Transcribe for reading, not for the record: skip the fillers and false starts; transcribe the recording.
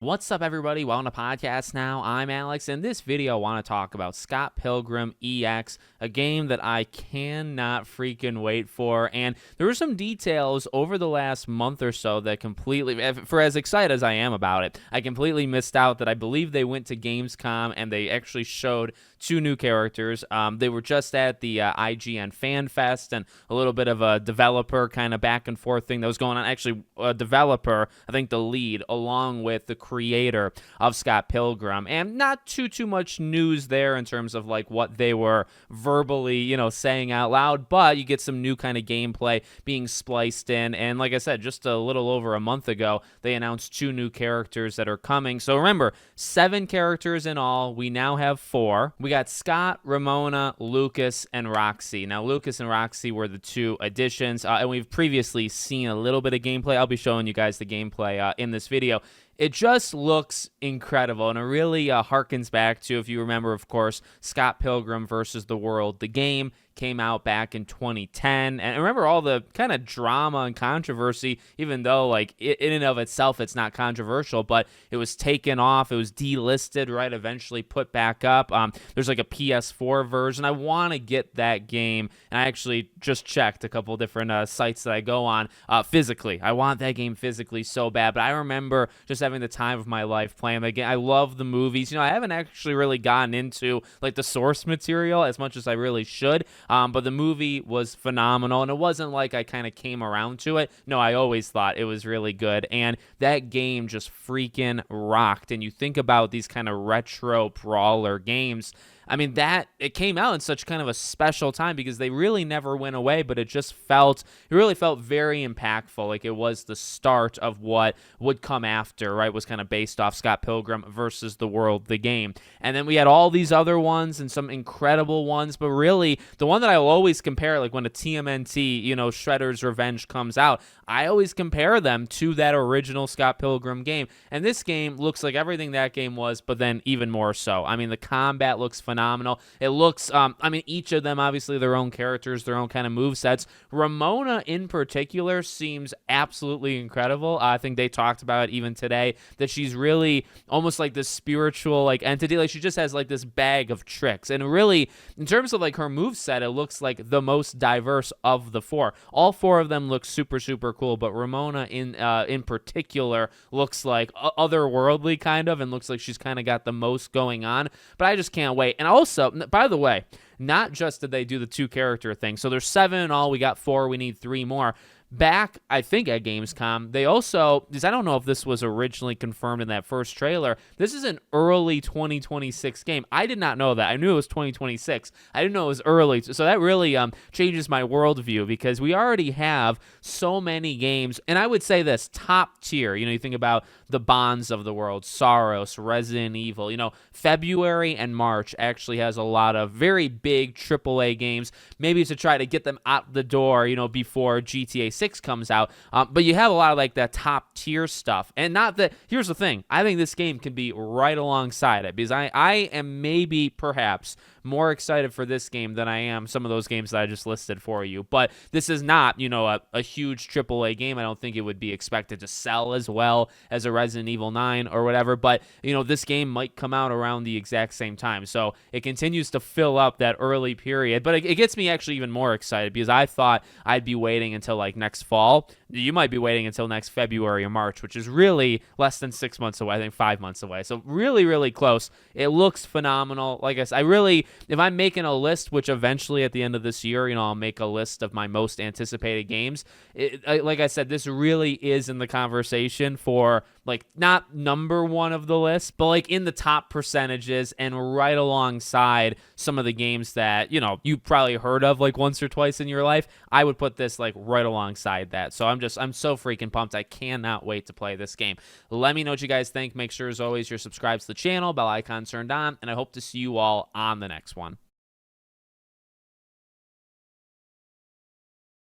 What's up, everybody? Welcome to Podcast Now. I'm Alex. In this video, I want to talk about Scott Pilgrim EX, a game that I cannot freaking wait for. And there were some details over the last month or so that completely, for as excited as I am about it, I completely missed out that I believe they went to Gamescom and they actually showed two new characters. They were just at the IGN Fan Fest, and a little bit of a developer kind of back and forth thing that was going on. Actually, a developer, I think the lead, along with the creator of Scott Pilgrim, and not too much news there in terms of like what they were verbally, saying out loud, but you get some new kind of gameplay being spliced in. And like I said, just a little over a month ago, they announced two new characters that are coming. So remember, 7 characters in all. We now have 4. We got Scott, Ramona, Lucas, and Roxy. Now, Lucas and Roxy were the 2 additions, and we've previously seen a little bit of gameplay. I'll be showing you guys the gameplay in this video. It just looks incredible, and it really harkens back to, if you remember, of course, Scott Pilgrim versus the World. The game came out back in 2010, and remember all the kind of drama and controversy, even though like in and of itself it's not controversial, but it was taken off, it was delisted, right, eventually put back up. There's like a PS4 version. I want to get that game, and I actually just checked a couple different sites that I go on physically. I want that game physically so bad, but I remember just having the time of my life playing the game. I love the movies. I haven't actually really gotten into like the source material as much as I really should. But the movie was phenomenal, and it wasn't like I kind of came around to it. No, I always thought it was really good, and that game just freaking rocked. And you think about these kind of retro brawler games, I mean, it came out in such kind of a special time because they really never went away, but it really felt very impactful. Like it was the start of what would come after, right? It was kind of based off Scott Pilgrim versus the World, the game. And then we had all these other ones and some incredible ones, but really the one that I will always compare, like when a TMNT, Shredder's Revenge comes out, I always compare them to that original Scott Pilgrim game. And this game looks like everything that game was, but then even more so. I mean, the combat looks phenomenal. It looks, each of them, obviously, their own characters, their own kind of movesets. Ramona, in particular, seems absolutely incredible. I think they talked about it even today, that she's really almost like this spiritual, like, entity. Like, she just has, like, this bag of tricks. And really, in terms of, like, her moveset, it looks like the most diverse of the 4. All 4 of them look super cool, but Ramona in particular looks like otherworldly kind of, and looks like she's kind of got the most going on. But I just can't wait. And also, by the way, not just did they do the 2 character thing, so there's 7 in all, we got 4, we need 3 more. Back, I think, at Gamescom, they also, because I don't know if this was originally confirmed in that first trailer, this is an early 2026 game. I did not know that. I knew it was 2026. I didn't know it was early. So that really changes my worldview, because we already have so many games, and I would say this, top tier. You think about the Bonds of the world, Saros, Resident Evil. February and March actually has a lot of very big AAA games, maybe to try to get them out the door, before GTA 6 comes out. But you have a lot of like that top tier stuff. And not that, here's the thing, I think this game can be right alongside it, because I am maybe perhaps more excited for this game than I am some of those games that I just listed for you. But this is not, a huge AAA game. I don't think it would be expected to sell as well as a Resident Evil 9 or whatever. But, this game might come out around the exact same time. So it continues to fill up that early period. But it gets me actually even more excited, because I thought I'd be waiting until like next fall. You might be waiting until next February or March, which is really less than 6 months away. I think 5 months away. So really close. It looks phenomenal. Like I said, if I'm making a list, which eventually at the end of this year, I'll make a list of my most anticipated games. Like I said, this really is in the conversation for like not number 1 of the list, but like in the top percentages, and right alongside some of the games that, you've probably heard of like once or twice in your life. I would put this like right alongside that. So I'm so freaking pumped. I cannot wait to play this game. Let me know what you guys think. Make sure, as always, you're subscribed to the channel, bell icon turned on, and I hope to see you all on the next one.